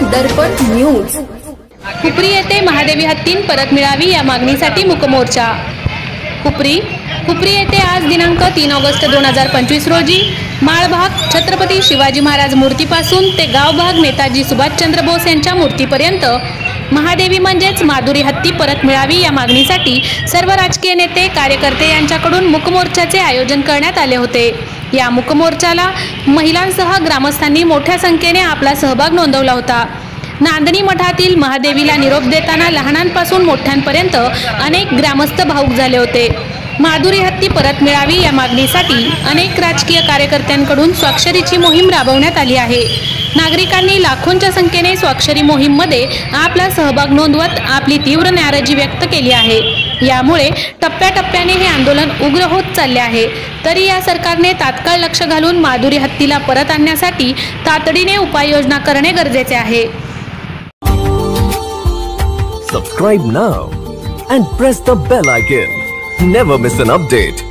दर्पण news. Hupari येथे महादेवी हत्ती परत मिळावी या मागणीसाठी मूकमोर्चा। हुपरी येथे आज दिनांक 3 ऑगस्ट 2025 रोजी माळभाग छत्रपती शिवाजी महाराज मूर्तीपासून ते गावभाग नेताजी सुभाषचंद्र बोस यांच्या मूर्तीपर्यंत महादेवी म्हणजेच माधुरी हत्ती परत मिळावी या मागणीसाठी सर्व राजकीय नेते कार्यकर्ते यांच्याकडून मूकमोर्चाचे आयोजन करण्यात आले होते। या मूकमोर्चाला महिलांसह ग्रामस्थांनी मोठ्या संख्येने आपला सहभाग नोंदवला होता। नांदणी मठातील महादेवीला निरोप देताना लहानांपासून मोठ्यांपर्यंत अनेक ग्रामस्थ भावुक झाले होते। माधुरी हत्ती परत मिळावी या मागणीसाठी अनेक राजकीय कार्यकर्त्यांकडून स्वाक्षरीची मोहीम राबवण्यात आली आहे। नागरिकांनी लाखोंच्या संख्येने स्वाक्षरी मोहीममध्ये आपला सहभाग नोंदवत आपली तीव्र नाराजी व्यक्त केली आहे। यामुळे टप्प्याटप्प्याने हे आंदोलन उग्र होत चालले आहे। तरी या सरकारने तात्काळ लक्ष घालून माधुरी हत्तीला परत आणण्यासाठी तातडीने उपाययोजना करणे गरजेचे आहे। Subscribe now and press the bell icon. Never miss an update.